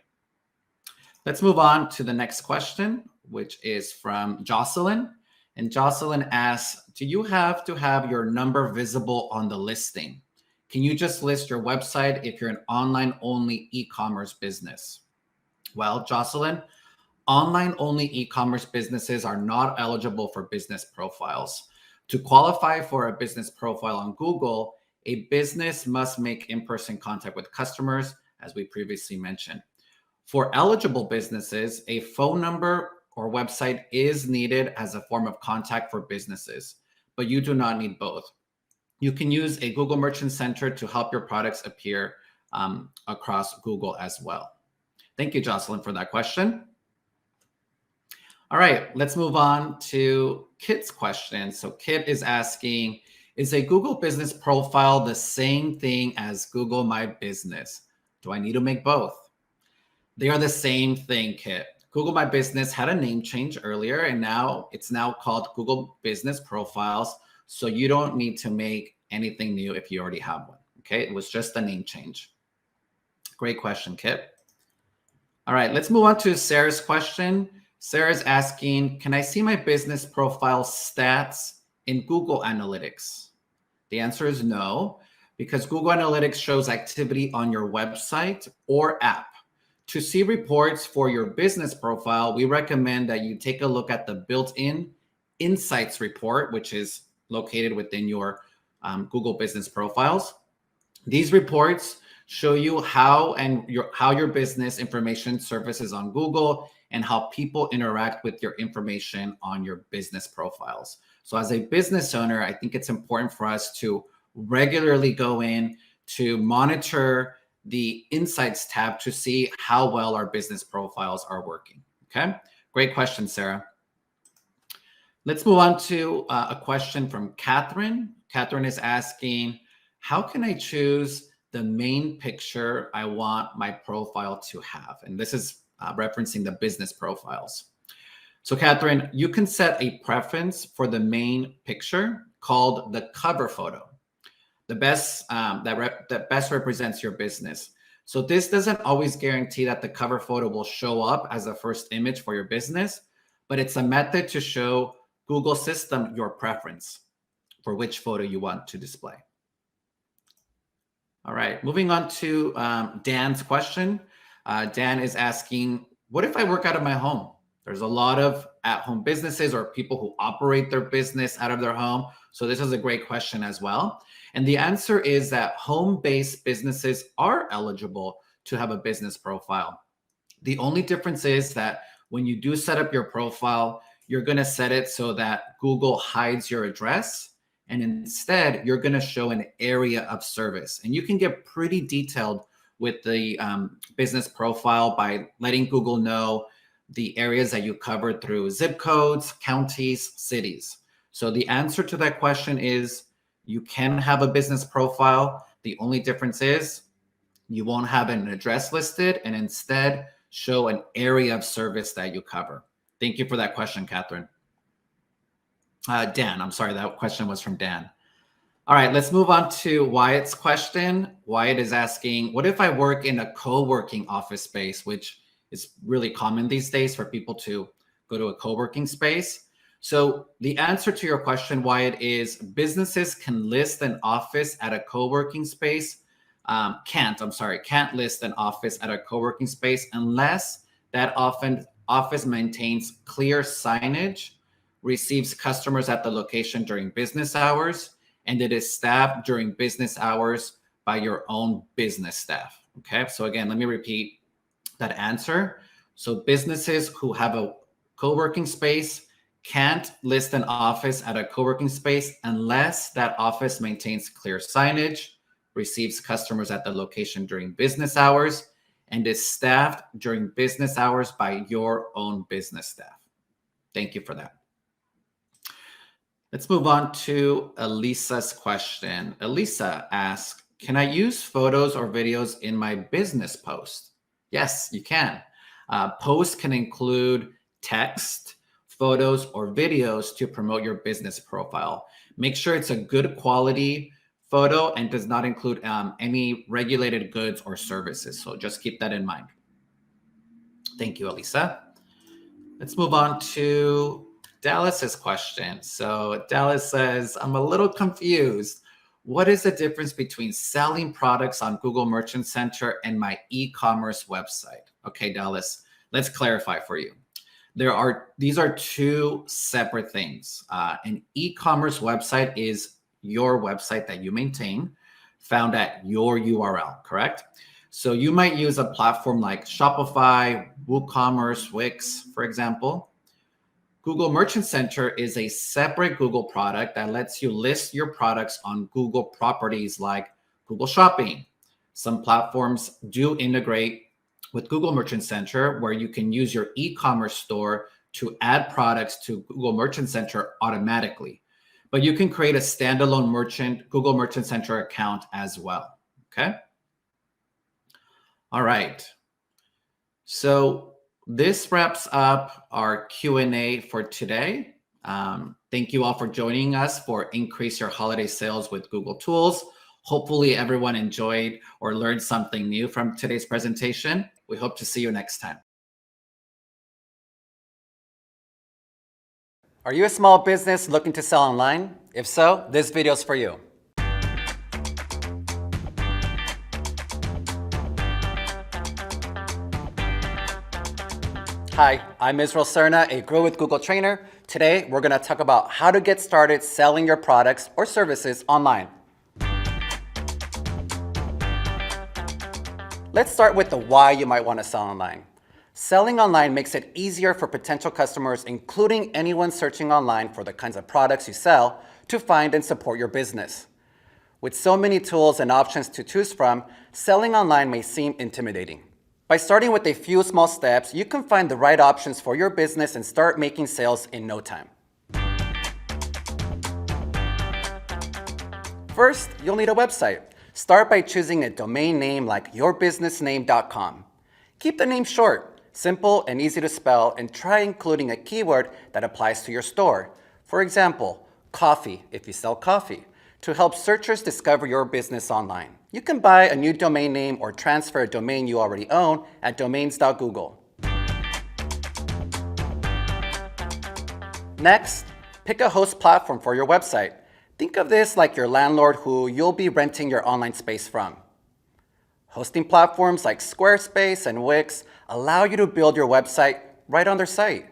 Let's move on to the next question, which is from Jocelyn. And Jocelyn asks, do you have to have your number visible on the listing? Can you just list your website if you're an online-only e-commerce business? Well, Jocelyn, online-only e-commerce businesses are not eligible for business profiles. To qualify for a business profile on Google, a business must make in-person contact with customers, as we previously mentioned. For eligible businesses, a phone number or website is needed as a form of contact for businesses, but you do not need both. You can use a Google Merchant Center to help your products appear across Google as well. Thank you, Jocelyn, for that question. All right, let's move on to Kit's question. So Kit is asking, is a Google business profile the same thing as Google My Business? Do I need to make both? They are the same thing, Kit. Google My Business had a name change earlier, and now it's called Google Business Profiles. So you don't need to make anything new if you already have one. Okay, it was just a name change. Great question, Kit. All right, let's move on to Sarah's question. Sarah's asking, can I see my business profile stats in Google Analytics? The answer is no, because Google Analytics shows activity on your website or app. To see reports for your business profile, we recommend that you take a look at the built-in Insights report, which is located within your Google business profiles. These reports show you how your business information surfaces on Google and how people interact with your information on your business profiles. So as a business owner, I think it's important for us to regularly go in to monitor the Insights tab to see how well our business profiles are working. Okay, great question, Sarah. Let's move on to a question from Catherine. Catherine is asking, how can I choose the main picture I want my profile to have? And this is referencing the business profiles. So Catherine, you can set a preference for the main picture called the cover photo, the best that best represents your business. So this doesn't always guarantee that the cover photo will show up as a first image for your business, but it's a method to show Google system your preference for which photo you want to display. All right, moving on to Dan's question. Dan is asking, what if I work out of my home? There's a lot of at-home businesses or people who operate their business out of their home. So this is a great question as well. And the answer is that home-based businesses are eligible to have a business profile. The only difference is that when you do set up your profile, you're going to set it so that Google hides your address And instead, you're going to show an area of service. And you can get pretty detailed with the business profile by letting Google know the areas that you covered through zip codes, counties, cities. So the answer to that question is you can have a business profile. The only difference is you won't have an address listed and instead show an area of service that you cover. Thank you for that question, Catherine. Dan, I'm sorry, that question was from Dan. All right, let's move on to Wyatt's question. Wyatt is asking, what if I work in a co-working office space, which is really common these days for people to go to a co-working space? So the answer to your question, Wyatt, is businesses can list an office at a co-working space. Can't list an office at a co-working space unless that office maintains clear signage, receives customers at the location during business hours, and it is staffed during business hours by your own business staff. Okay, so again, let me repeat that answer. So businesses who have a co-working space can't list an office at a co-working space unless that office maintains clear signage, receives customers at the location during business hours, and is staffed during business hours by your own business staff. Thank you for that. Let's move on to Elisa's question. Elisa asks, can I use photos or videos in my business post? Yes, you can. Posts can include text, photos, or videos to promote your business profile. Make sure it's a good quality photo and does not include any regulated goods or services. So just keep that in mind. Thank you, Elisa. Let's move on to Dallas's question. So Dallas says, I'm a little confused. What is the difference between selling products on Google Merchant Center and my e-commerce website? Okay, Dallas, let's clarify for you. These are two separate things. An e-commerce website is your website that you maintain, found at your URL, correct? So you might use a platform like Shopify, WooCommerce, Wix, for example. Google Merchant Center is a separate Google product that lets you list your products on Google properties like Google Shopping. Some platforms do integrate with Google Merchant Center where you can use your e-commerce store to add products to Google Merchant Center automatically. But you can create a standalone Google Merchant Center account as well, okay? All right. So this wraps up our Q&A for today. Thank you all for joining us for Increase Your Holiday Sales with Google Tools. Hopefully everyone enjoyed or learned something new from today's presentation. We hope to see you next time. Are you a small business looking to sell online? If so, this video is for you. Hi, I'm Israel Cerna, a Grow with Google trainer. Today, we're going to talk about how to get started selling your products or services online. Let's start with the why you might want to sell online. Selling online makes it easier for potential customers, including anyone searching online for the kinds of products you sell, to find and support your business. With so many tools and options to choose from, selling online may seem intimidating. By starting with a few small steps, you can find the right options for your business and start making sales in no time. First, you'll need a website. Start by choosing a domain name like yourbusinessname.com. Keep the name short, simple, and easy to spell, and try including a keyword that applies to your store. For example, coffee, if you sell coffee, to help searchers discover your business online. You can buy a new domain name or transfer a domain you already own at domains.google. Next, pick a host platform for your website. Think of this like your landlord who you'll be renting your online space from. Hosting platforms like Squarespace and Wix allow you to build your website right on their site,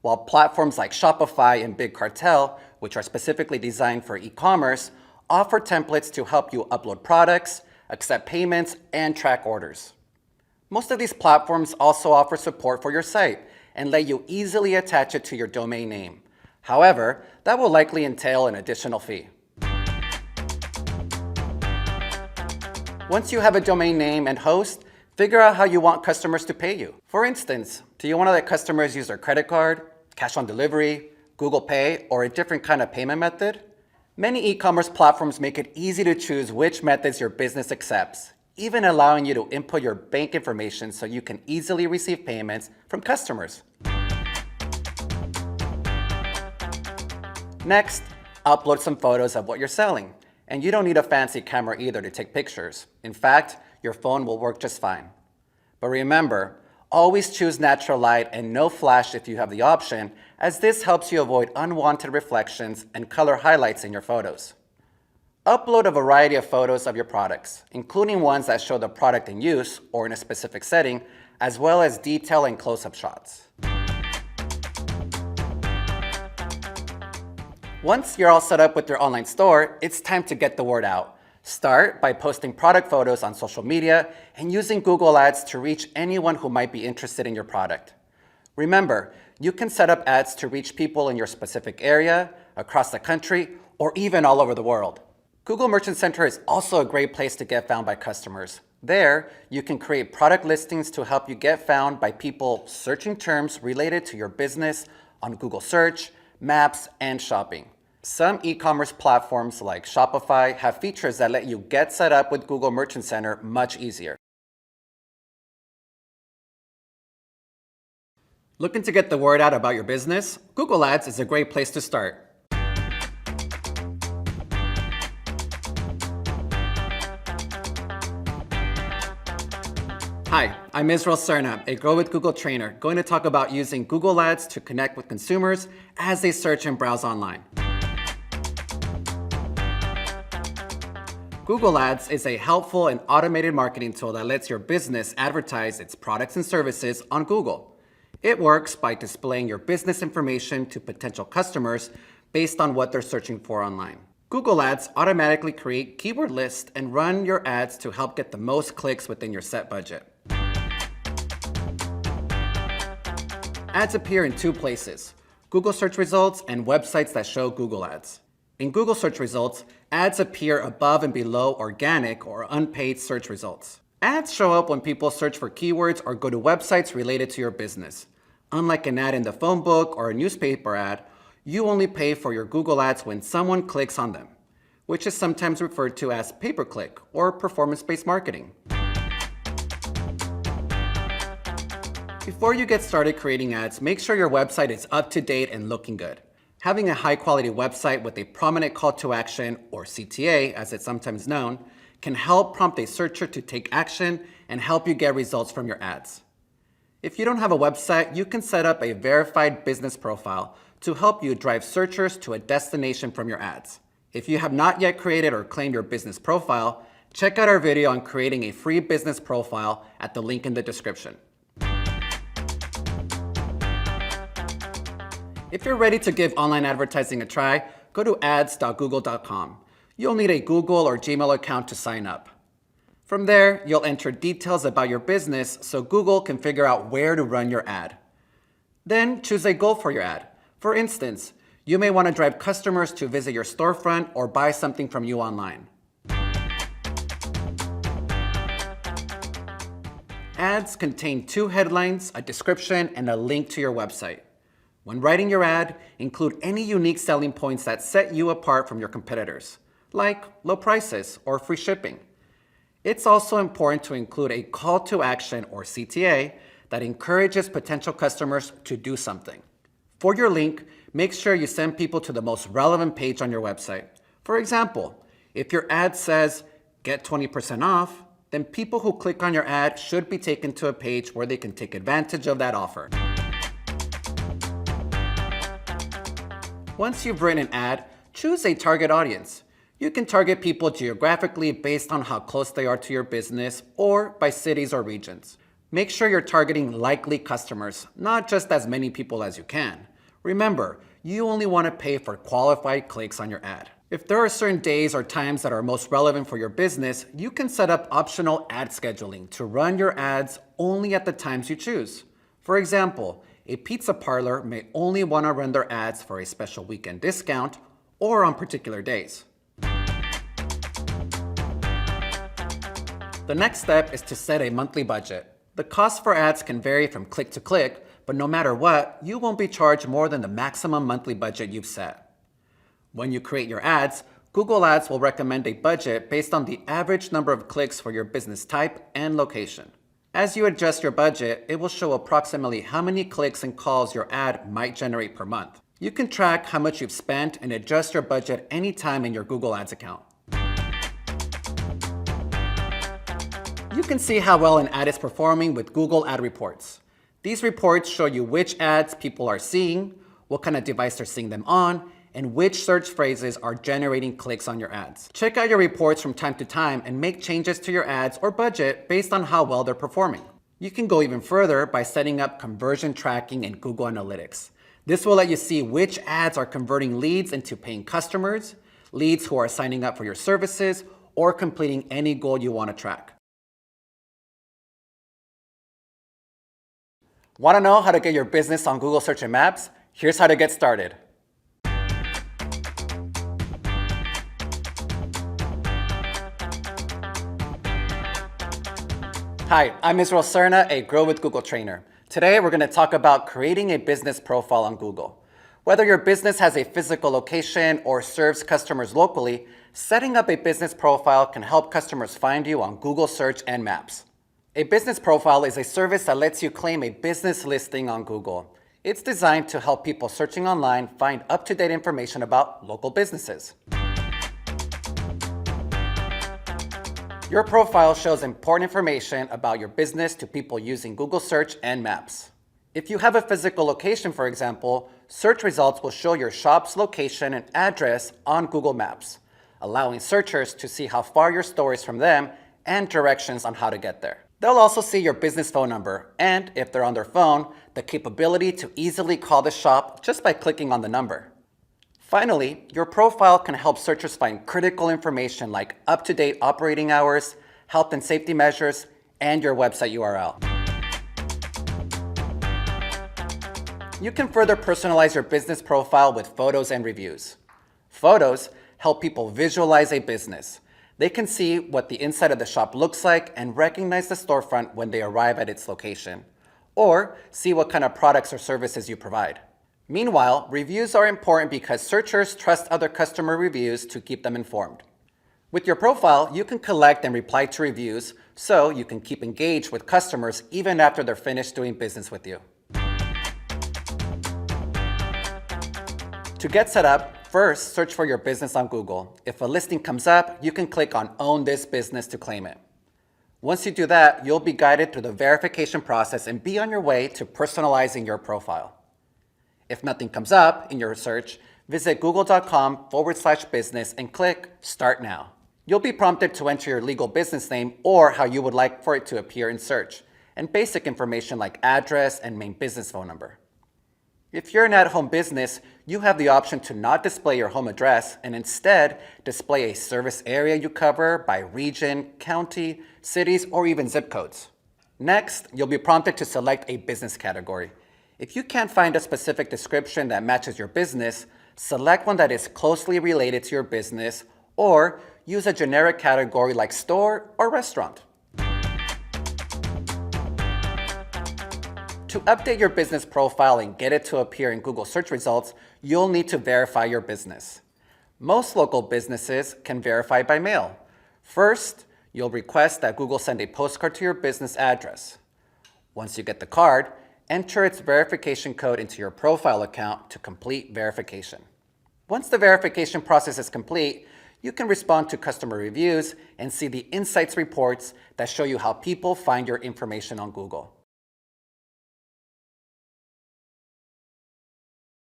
while platforms like Shopify and BigCartel, which are specifically designed for e-commerce, offer templates to help you upload products, accept payments, and track orders. Most of these platforms also offer support for your site and let you easily attach it to your domain name. However, that will likely entail an additional fee. Once you have a domain name and host, figure out how you want customers to pay you. For instance, do you want to let customers use their credit card, cash on delivery, Google Pay, or a different kind of payment method? Many e-commerce platforms make it easy to choose which methods your business accepts, even allowing you to input your bank information so you can easily receive payments from customers. Next, upload some photos of what you're selling. And you don't need a fancy camera either to take pictures. In fact, your phone will work just fine. But remember, always choose natural light and no flash if you have the option, as this helps you avoid unwanted reflections and color highlights in your photos. Upload a variety of photos of your products, including ones that show the product in use or in a specific setting, as well as detail and close-up shots. Once you're all set up with your online store, it's time to get the word out. Start by posting product photos on social media and using Google Ads to reach anyone who might be interested in your product. Remember, you can set up ads to reach people in your specific area, across the country, or even all over the world. Google Merchant Center is also a great place to get found by customers. There, you can create product listings to help you get found by people searching terms related to your business on Google Search, Maps, and Shopping. Some e-commerce platforms like Shopify have features that let you get set up with Google Merchant Center much easier. Looking to get the word out about your business? Google Ads is a great place to start. Hi, I'm Israel Serna, a Grow with Google trainer, going to talk about using Google Ads to connect with consumers as they search and browse online. Google Ads is a helpful and automated marketing tool that lets your business advertise its products and services on Google. It works by displaying your business information to potential customers based on what they're searching for online. Google Ads automatically create keyword lists and run your ads to help get the most clicks within your set budget. Ads appear in two places: Google search results and websites that show Google Ads. In Google search results, ads appear above and below organic or unpaid search results. Ads show up when people search for keywords or go to websites related to your business. Unlike an ad in the phone book or a newspaper ad, you only pay for your Google Ads when someone clicks on them, which is sometimes referred to as pay-per-click or performance-based marketing. Before you get started creating ads, make sure your website is up to date and looking good. Having a high-quality website with a prominent call to action, or CTA as it's sometimes known, can help prompt a searcher to take action and help you get results from your ads. If you don't have a website, you can set up a verified business profile to help you drive searchers to a destination from your ads. If you have not yet created or claimed your business profile, check out our video on creating a free business profile at the link in the description. If you're ready to give online advertising a try, go to ads.google.com. You'll need a Google or Gmail account to sign up. From there, you'll enter details about your business so Google can figure out where to run your ad. Then choose a goal for your ad. For instance, you may want to drive customers to visit your storefront or buy something from you online. Ads contain two headlines, a description, and a link to your website. When writing your ad, include any unique selling points that set you apart from your competitors, like low prices or free shipping. It's also important to include a call to action, or CTA, that encourages potential customers to do something. For your link, make sure you send people to the most relevant page on your website. For example, if your ad says, "Get 20% off," then people who click on your ad should be taken to a page where they can take advantage of that offer. Once you've written an ad, choose a target audience. You can target people geographically based on how close they are to your business, or by cities or regions. Make sure you're targeting likely customers, not just as many people as you can. Remember, you only want to pay for qualified clicks on your ad. If there are certain days or times that are most relevant for your business, you can set up optional ad scheduling to run your ads only at the times you choose. For example, a pizza parlor may only want to run their ads for a special weekend discount or on particular days. The next step is to set a monthly budget. The cost for ads can vary from click to click, but no matter what, you won't be charged more than the maximum monthly budget you've set. When you create your ads, Google Ads will recommend a budget based on the average number of clicks for your business type and location. As you adjust your budget, it will show approximately how many clicks and calls your ad might generate per month. You can track how much you've spent and adjust your budget anytime in your Google Ads account. You can see how well an ad is performing with Google Ad Reports. These reports show you which ads people are seeing, what kind of device they're seeing them on, and which search phrases are generating clicks on your ads. Check out your reports from time to time and make changes to your ads or budget based on how well they're performing. You can go even further by setting up conversion tracking in Google Analytics. This will let you see which ads are converting leads into paying customers, leads who are signing up for your services, or completing any goal you want to track. Want to know how to get your business on Google Search and Maps? Here's how to get started. Hi, I'm Israel Serna, a Grow with Google trainer. Today, we're going to talk about creating a business profile on Google. Whether your business has a physical location or serves customers locally, setting up a business profile can help customers find you on Google Search and Maps. A business profile is a service that lets you claim a business listing on Google. It's designed to help people searching online find up-to-date information about local businesses. Your profile shows important information about your business to people using Google Search and Maps. If you have a physical location, for example, search results will show your shop's location and address on Google Maps, allowing searchers to see how far your store is from them and directions on how to get there. They'll also see your business phone number and, if they're on their phone, the capability to easily call the shop just by clicking on the number. Finally, your profile can help searchers find critical information like up-to-date operating hours, health and safety measures, and your website URL. You can further personalize your business profile with photos and reviews. Photos help people visualize a business. They can see what the inside of the shop looks like and recognize the storefront when they arrive at its location, or see what kind of products or services you provide. Meanwhile, reviews are important because searchers trust other customer reviews to keep them informed. With your profile, you can collect and reply to reviews so you can keep engaged with customers even after they're finished doing business with you. To get set up, first search for your business on Google. If a listing comes up, you can click on Own This Business to claim it. Once you do that, you'll be guided through the verification process and be on your way to personalizing your profile. If nothing comes up in your search, visit google.com/business and click Start Now. You'll be prompted to enter your legal business name or how you would like for it to appear in search, and basic information like address and main business phone number. If you're an at-home business, you have the option to not display your home address and instead display a service area you cover by region, county, cities, or even zip codes. Next, you'll be prompted to select a business category. If you can't find a specific description that matches your business, select one that is closely related to your business or use a generic category like store or restaurant. To update your business profile and get it to appear in Google search results, you'll need to verify your business. Most local businesses can verify by mail. First, you'll request that Google send a postcard to your business address. Once you get the card, enter its verification code into your profile account to complete verification. Once the verification process is complete, you can respond to customer reviews and see the insights reports that show you how people find your information on Google.